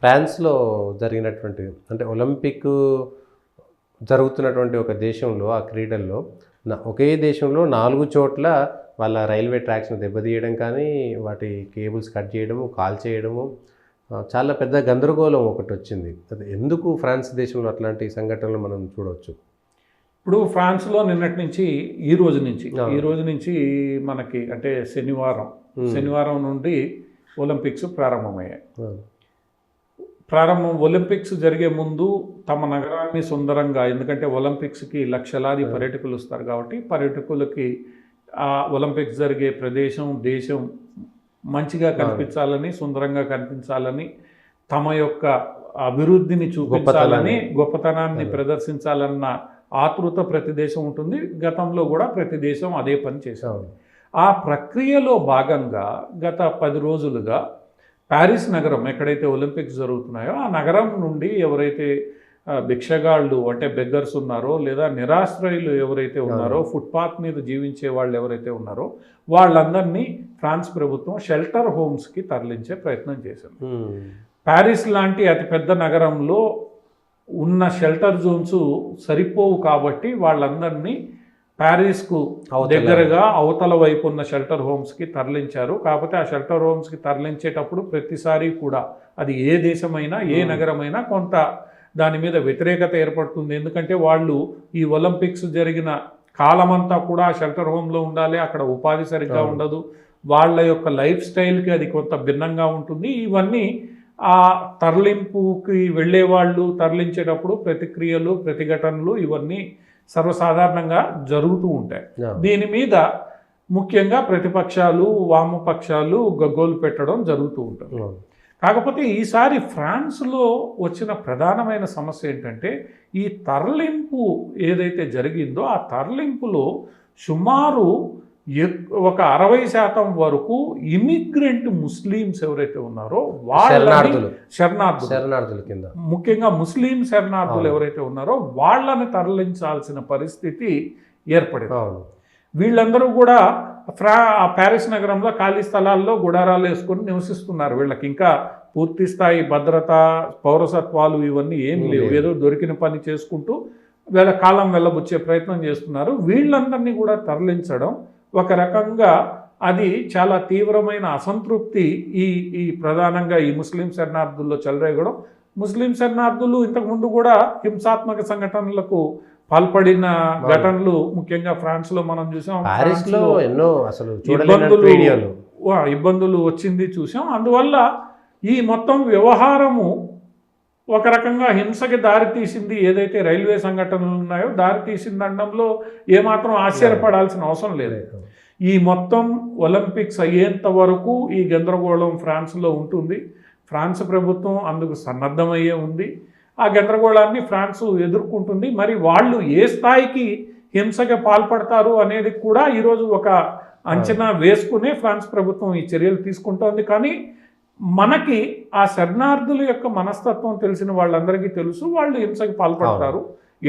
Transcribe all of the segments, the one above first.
ఫ్రాన్స్‌లో జరిగినటువంటి అంటే ఒలింపిక్ జరుగుతున్నటువంటి ఒక దేశంలో ఆ క్రీడల్లో ఒకే దేశంలో 4 చోట్ల వాళ్ళ రైల్వే ట్రాక్స్‌ని దెబ్బతీయడం కానీ, వాటి కేబుల్స్ కట్ చేయడము, కాల్చేయడము చాలా పెద్ద గందరగోళం ఒకటొచ్చింది. అది ఎందుకు ఫ్రాన్స్ దేశంలో అట్లాంటి సంఘటనలు మనం చూడొచ్చు? ఇప్పుడు ఫ్రాన్స్‌లో నిన్నటి నుంచి ఈ రోజు నుంచి మనకి అంటే శనివారం నుండి ఒలింపిక్స్ ప్రారంభమయ్యాయి. ఒలింపిక్స్ జరిగే ముందు తమ నగరాన్ని సుందరంగా, ఎందుకంటే ఒలింపిక్స్కి లక్షలాది పర్యాటకులు వస్తారు కాబట్టి పర్యాటకులకి ఆ ఒలింపిక్స్ జరిగే దేశం మంచిగా కనిపించాలని, సుందరంగా కనిపించాలని, తమ యొక్క అభివృద్ధిని చూపించాలని, గొప్పతనాన్ని ప్రదర్శించాలన్న ఆతృత ప్రతి దేశం ఉంటుంది. గతంలో కూడా ప్రతి దేశం అదే పని చేసేవారు. ఆ ప్రక్రియలో భాగంగా గత 10 రోజులుగా ప్యారిస్ నగరం ఎక్కడైతే ఒలింపిక్స్ జరుగుతున్నాయో ఆ నగరం నుండి ఎవరైతే భిక్షగాళ్ళు అంటే బెగ్గర్స్ ఉన్నారో, లేదా నిరాశ్రయులు ఎవరైతే ఉన్నారో, ఫుట్పాత్ మీద జీవించే వాళ్ళు ఎవరైతే ఉన్నారో వాళ్ళందరినీ ఫ్రాన్స్ ప్రభుత్వం షెల్టర్ హోమ్స్కి తరలించే ప్రయత్నం చేసింది. ప్యారిస్ లాంటి అతిపెద్ద నగరంలో ఉన్న షెల్టర్ జోన్స్ సరిపోవు కాబట్టి వాళ్ళందరినీ ప్యారిస్కు దగ్గరగా అవతల వైపు ఉన్న షెల్టర్ హోమ్స్కి తరలించారు. కాకపోతే ఆ షెల్టర్ హోమ్స్కి తరలించేటప్పుడు ప్రతిసారి కూడా అది ఏ దేశమైనా ఏ నగరమైనా కొంత దాని మీద వ్యతిరేకత ఏర్పడుతుంది. ఎందుకంటే వాళ్ళు ఈ ఒలింపిక్స్ జరిగిన కాలమంతా కూడా షెల్టర్ హోమ్లో ఉండాలి, అక్కడ ఉపాధి సరిగ్గా ఉండదు, వాళ్ళ యొక్క లైఫ్ స్టైల్కి అది కొంత భిన్నంగా ఉంటుంది. ఇవన్నీ ఆ తరలింపుకి వెళ్ళే వాళ్ళు తరలించేటప్పుడు ప్రతిక్రియలు, ప్రతిఘటనలు ఇవన్నీ సర్వసాధారణంగా జరుగుతూ ఉంటాయి. దీని మీద ముఖ్యంగా ప్రతిపక్షాలు, వామపక్షాలు గగ్గోలు పెట్టడం జరుగుతూ ఉంటుంది. కాకపోతే ఈసారి ఫ్రాన్స్లో వచ్చిన ప్రధానమైన సమస్య ఏంటంటే ఈ తరలింపు ఏదైతే జరిగిందో ఆ తరలింపులో సుమారు ఒక 60% వరకు ఇమిగ్రెంట్ ముస్లిమ్స్ ఎవరైతే ఉన్నారో శరణార్థులు కింద, ముఖ్యంగా ముస్లిం శరణార్థులు ఎవరైతే ఉన్నారో వాళ్ళని తరలించాల్సిన పరిస్థితి ఏర్పడింది. వీళ్ళందరూ కూడా ప్యారిస్ నగరంలో ఖాళీ స్థలాల్లో గుడారాలు వేసుకొని నివసిస్తున్నారు. వీళ్ళకి ఇంకా పూర్తి స్థాయి భద్రత, పౌరసత్వాలు ఇవన్నీ ఏం లేవు. ఏదో దొరికిన పని చేసుకుంటూ వీళ్ళ కాలం వెళ్ళబుచ్చే ప్రయత్నం చేస్తున్నారు. వీళ్ళందరినీ కూడా తరలించడం ఒక రకంగా అది చాలా తీవ్రమైన అసంతృప్తి ఈ ప్రధానంగా ఈ ముస్లిం శరణార్థుల్లో చెలరేగడం. ముస్లిం శరణార్థులు ఇంతకుముందు కూడా హింసాత్మక సంఘటనలకు పాల్పడిన ఘటనలు ముఖ్యంగా ఫ్రాన్స్లో మనం చూసాం. ప్యారిస్లో ఎన్నో అసలు ఇబ్బందులు వచ్చింది చూసాం. అందువల్ల ఈ మొత్తం వ్యవహారము ఒక రకంగా హింసకి దారితీసింది. ఏదైతే రైల్వే సంఘటనలు ఉన్నాయో దారితీసిందనడంలో ఏమాత్రం ఆశ్చర్యపడాల్సిన అవసరం లేదు. ఈ మొత్తం ఒలింపిక్స్ అయ్యేంత వరకు ఈ గందరగోళం ఫ్రాన్స్లో ఉంటుంది. ఫ్రాన్స్ ప్రభుత్వం అందుకు సన్నద్ధమయ్యే ఉంది. ఆ గందరగోళాన్ని ఫ్రాన్స్ ఎదుర్కొంటుంది. మరి వాళ్ళు ఏ స్థాయికి హింసకి పాల్పడతారు అనేది కూడా ఈరోజు ఒక అంచనా వేసుకునే ఫ్రాన్స్ ప్రభుత్వం ఈ చర్యలు తీసుకుంటోంది. కానీ మనకి ఆ శరణార్థుల యొక్క మనస్తత్వం తెలిసిన వాళ్ళందరికీ తెలుసు, వాళ్ళు హింసకి పాల్పడతారు.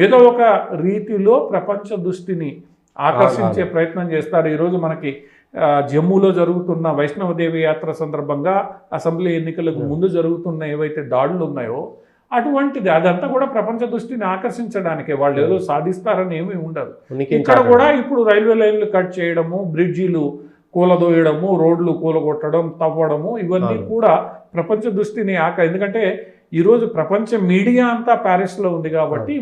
ఏదో ఒక రీతిలో ప్రపంచ దృష్టిని ఆకర్షించే ప్రయత్నం చేస్తారు. ఈరోజు మనకి జమ్మూలో జరుగుతున్న వైష్ణవదేవి యాత్ర సందర్భంగా అసెంబ్లీ ఎన్నికలకు ముందు జరుగుతున్న ఏవైతే దాడులు ఉన్నాయో అటువంటిది అదంతా కూడా ప్రపంచ దృష్టిని ఆకర్షించడానికే. వాళ్ళు ఏదో సాధిస్తారని ఏమీ ఉండదు. ఇక్కడ కూడా ఇప్పుడు రైల్వే లైన్లు కట్ చేయడము, బ్రిడ్జీలు కూలదోయడము, రోడ్లు కూలగొట్టడం, తవ్వడము ఇవన్నీ కూడా ప్రపంచ దృష్టిని ఎందుకంటే ఈరోజు ప్రపంచ మీడియా అంతా ప్యారిస్లో ఉంది కాబట్టి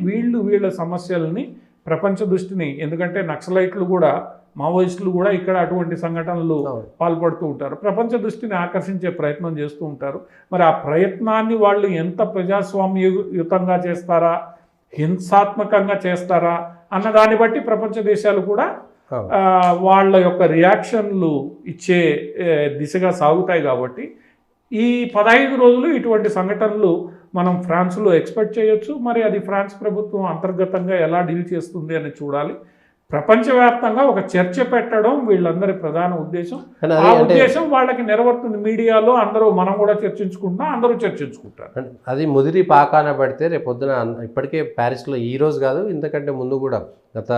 వీళ్ళ సమస్యల్ని ప్రపంచ దృష్టిని, ఎందుకంటే నక్సలైట్లు కూడా, మావోయిస్టులు కూడా ఇక్కడ అటువంటి సంఘటనలు పాల్పడుతూ ఉంటారు, ప్రపంచ దృష్టిని ఆకర్షించే ప్రయత్నం చేస్తూ ఉంటారు. మరి ఆ ప్రయత్నాన్ని వాళ్ళు ఎంత ప్రజాస్వామ్యయుతంగా చేస్తారా, హింసాత్మకంగా చేస్తారా అన్న దాన్ని బట్టి ప్రపంచ దేశాలు కూడా వాళ్ళ యొక్క రియాక్షన్లు ఇచ్చే దిశగా సాగుతాయి. కాబట్టి ఈ 15 రోజులు ఇటువంటి సంఘటనలు మనం ఫ్రాన్స్లో ఎక్స్పెక్ట్ చేయొచ్చు. మరి అది ఫ్రాన్స్ ప్రభుత్వం అంతర్గతంగా ఎలా డీల్ చేస్తుంది అని చూడాలి. ప్రపంచవ్యాప్తంగా ఒక చర్చ పెట్టడం వీళ్ళందరి ప్రధాన ఉద్దేశం. ఆ ఉద్దేశం వాళ్ళకి నెరవేరుతుంది. మీడియాలో అందరూ మనం కూడా చర్చించుకుంటున్నాం, అందరూ చర్చించుకుంటారు. అది ముదిరి పాకాన పడితే రేపు పొద్దున ఇప్పటికే ప్యారిస్లో ఈ రోజు కాదు ఇంతకంటే ముందు కూడా గత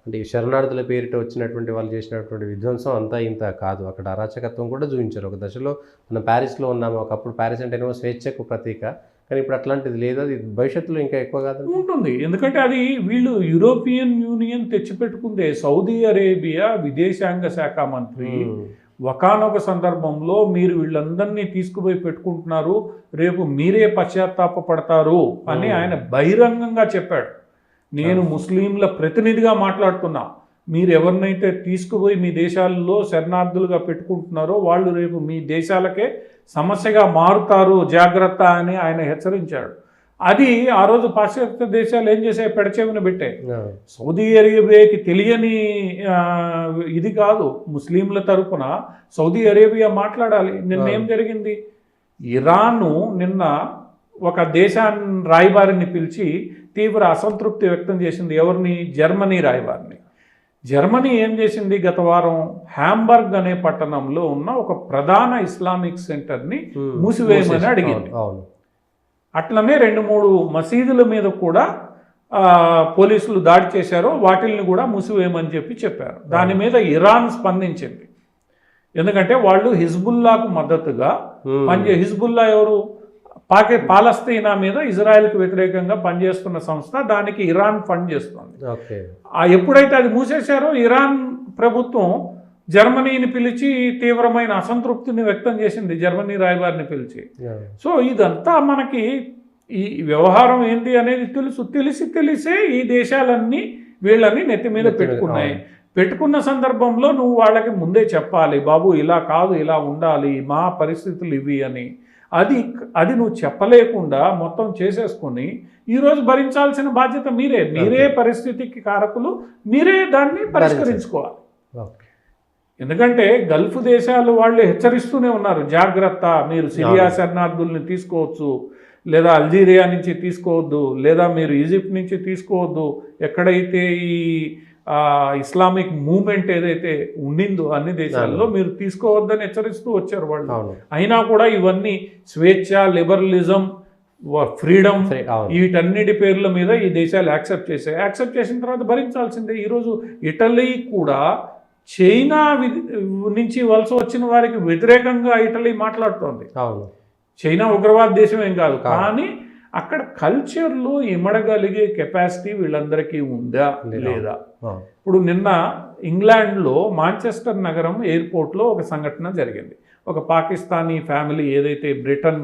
అంటే ఈ శరణార్థుల పేరిట వచ్చినటువంటి వాళ్ళు చేసినటువంటి విధ్వంసం అంతా ఇంత కాదు. అక్కడ అరాచకత్వం కూడా చూపించారు. ఒక దశలో మనం ప్యారిస్లో ఉన్నాము, ఒకప్పుడు ప్యారిస్ అంటేనేమో స్వేచ్ఛకు ప్రతీక, కానీ ఇప్పుడు అట్లాంటిది లేదు. అది భవిష్యత్తులో ఇంకా ఎక్కువ కాదు ఉంటుంది. ఎందుకంటే అది వీళ్ళు యూరోపియన్ యూనియన్ తెచ్చిపెట్టుకుందే. సౌదీ అరేబియా విదేశాంగ శాఖ మంత్రి ఒకానొక సందర్భంలో మీరు వీళ్ళందరినీ తీసుకుపోయి పెట్టుకుంటున్నారు, రేపు మీరే పశ్చాత్తాపపడతారు అని ఆయన బహిరంగంగా చెప్పాడు. నేను ముస్లింల ప్రతినిధిగా మాట్లాడుతున్నా, మీరు ఎవరినైతే తీసుకుపోయి మీ దేశాల్లో శరణార్థులుగా పెట్టుకుంటున్నారో వాళ్ళు రేపు మీ దేశాలకే సమస్యగా మారుతారు, జాగ్రత్త అని ఆయన హెచ్చరించాడు. అది ఆ రోజు పాశ్చాత్య దేశాలు ఏం చేసాయి, పెడచెవిన పెట్టాయి. సౌదీ అరేబియాకి తెలియని ఇది కాదు, ముస్లింల తరపున సౌదీ అరేబియా మాట్లాడాలి. నిన్న ఏం జరిగింది, ఇరాను నిన్న ఒక దేశాన్ని రాయబారిని పిలిచి తీవ్ర అసంతృప్తి వ్యక్తం చేసింది. ఎవరిని? జర్మనీ రాయబారిని. జర్మనీ ఏం చేసింది, గత వారం హ్యాంబర్గ్ అనే పట్టణంలో ఉన్న ఒక ప్రధాన ఇస్లామిక్ సెంటర్ని మూసివేయమని అడిగింది. అట్లనే 2-3 మసీదుల మీద కూడా పోలీసులు దాడి చేశారు, వాటిల్ని కూడా మూసివేయమని చెప్పారు. దాని మీద ఇరాన్ స్పందించింది. ఎందుకంటే వాళ్ళు హిజ్బుల్లాకు మద్దతుగా హిజ్బుల్లా ఎవరు? పాలస్తీనా మీద ఇజ్రాయెల్కి వ్యతిరేకంగా పనిచేస్తున్న సంస్థ, దానికి ఇరాన్ ఫండ్ చేస్తుంది. ఎప్పుడైతే అది మూసేశారో ఇరాన్ ప్రభుత్వం జర్మనీని పిలిచి తీవ్రమైన అసంతృప్తిని వ్యక్తం చేసింది, జర్మనీ రాయబారిని పిలిచి. సో ఇదంతా మనకి ఈ వ్యవహారం ఏంటి అనేది తెలిసే ఈ దేశాలన్నీ వీళ్ళని నెత్తి మీద పెట్టుకున్నాయి. పెట్టుకున్న సందర్భంలో నువ్వు వాళ్ళకి ముందే చెప్పాలి, బాబు ఇలా కాదు, ఇలా ఉండాలి, మా పరిస్థితులు ఇవి అని. అది నువ్వు చెప్పలేకుండా మొత్తం చేసేసుకొని ఈరోజు భరించాల్సిన బాధ్యత మీరే పరిస్థితికి కారకులు, మీరే దాన్ని పరిష్కరించుకోవాలి. ఎందుకంటే గల్ఫ్ దేశాలు వాళ్ళు హెచ్చరిస్తూనే ఉన్నారు, జాగ్రత్త, మీరు సిరియా శరణార్థుల్ని తీసుకోవచ్చు, లేదా అల్జీరియా నుంచి తీసుకోవద్దు, లేదా మీరు ఈజిప్ట్ నుంచి తీసుకోవద్దు, ఎక్కడైతే ఈ ఇస్లామిక్ మూవ్మెంట్ ఏదైతే ఉండిందో అన్ని దేశాల్లో మీరు తీసుకోవద్దని హెచ్చరిస్తూ వచ్చారు వాళ్ళు. అయినా కూడా ఇవన్నీ స్వేచ్ఛ, లిబరలిజం, ఫ్రీడమ్, వీటన్నిటి పేర్ల మీద ఈ దేశాలు యాక్సెప్ట్ చేసిన తర్వాత భరించాల్సిందే. ఈరోజు ఇటలీ కూడా చైనా నుంచి వలస వచ్చిన వారికి వ్యతిరేకంగా ఇటలీ మాట్లాడుతోంది. చైనా ఉగ్రవాద దేశం ఏం కాదు, కానీ అక్కడ కల్చర్లో ఇమడగలిగే కెపాసిటీ వీళ్ళందరికీ ఉందా లేదా? ఇప్పుడు నిన్న ఇంగ్లాండ్లో మాంచెస్టర్ నగరం ఎయిర్పోర్ట్లో ఒక సంఘటన జరిగింది. ఒక పాకిస్తానీ ఫ్యామిలీ ఏదైతే బ్రిటన్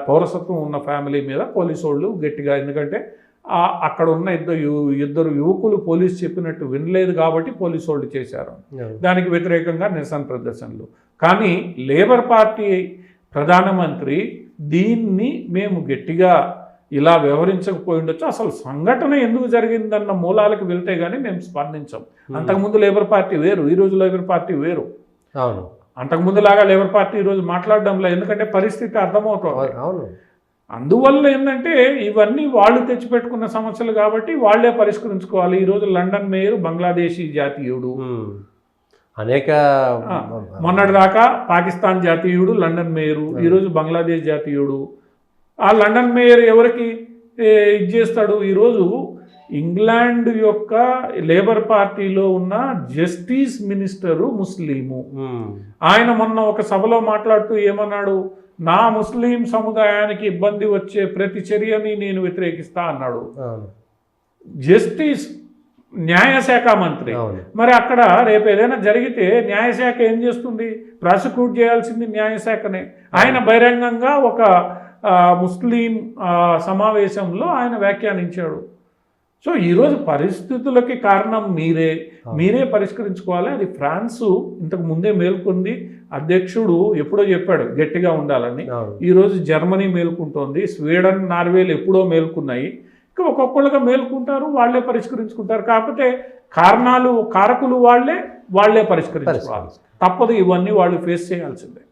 పౌరసత్వం ఉన్న ఫ్యామిలీ మీద పోలీసు వాళ్ళు గట్టిగా, ఎందుకంటే అక్కడ ఉన్న ఇద్దరు యువకులు పోలీసు చెప్పినట్టు వినలేదు కాబట్టి పోలీసు వాళ్ళు చేశారు. దానికి వ్యతిరేకంగా నిరసన ప్రదర్శనలు. కానీ లేబర్ పార్టీ ప్రధానమంత్రి దీన్ని మేము గట్టిగా ఇలా వ్యవహరించకపోయి ఉండొచ్చు, అసలు సంఘటన ఎందుకు జరిగిందన్న మూలాలకు వెళ్తే కానీ మేము స్పందించాం. అంతకుముందు లేబర్ పార్టీ వేరు, ఈరోజు లేబర్ పార్టీ వేరు. అంతకుముందులాగా లేబర్ పార్టీ ఈరోజు మాట్లాడడంలో, ఎందుకంటే పరిస్థితి అర్థమవుతుంది. అందువల్ల ఏంటంటే ఇవన్నీ వాళ్ళు తెచ్చిపెట్టుకున్న సమస్యలు కాబట్టి వాళ్లే పరిష్కరించుకోవాలి. ఈరోజు లండన్ మేయర్ బంగ్లాదేశీ జాతీయుడు, అనేక మొన్నటిదాకా పాకిస్తాన్ జాతీయుడు లండన్ మేయరు, ఈరోజు బంగ్లాదేశ్ జాతీయుడు. ఆ లండన్ మేయర్ ఎవరికి ఇది చేస్తాడు? ఈరోజు ఇంగ్లాండ్ యొక్క లేబర్ పార్టీలో ఉన్న జస్టిస్ మినిస్టరు ముస్లిము. ఆయన మొన్న ఒక సభలో మాట్లాడుతూ ఏమన్నాడు, నా ముస్లిం సముదాయానికి ఇబ్బంది వచ్చే ప్రతి చర్యని నేను వ్యతిరేకిస్తా అన్నాడు. జస్టిస్ న్యాయశాఖ మంత్రి. మరి అక్కడ రేపు ఏదైనా జరిగితే న్యాయశాఖ ఏం చేస్తుంది? ప్రాసిక్యూట్ చేయాల్సింది న్యాయశాఖనే. ఆయన బహిరంగంగా ఒక ముస్లిం సమావేశంలో ఆయన వ్యాఖ్యానించాడు. సో ఈరోజు పరిస్థితులకి కారణం మీరే పరిష్కరించుకోవాలి. అది ఫ్రాన్సు ఇంతకు ముందే మేల్కొంది, అధ్యక్షుడు ఎప్పుడో చెప్పాడు గట్టిగా ఉండాలని. ఈరోజు జర్మనీ మేల్కుంటోంది, స్వీడన్, నార్వేలు ఎప్పుడో మేల్కున్నాయి. ఇంకా ఒక్కొక్కళ్ళుగా మేల్కుంటారు, వాళ్లే పరిష్కరించుకుంటారు. కాకపోతే కారకులు వాళ్లే పరిష్కరించుకోవాలి. తప్పదు, ఇవన్నీ వాళ్ళు ఫేస్ చేయాల్సిందే.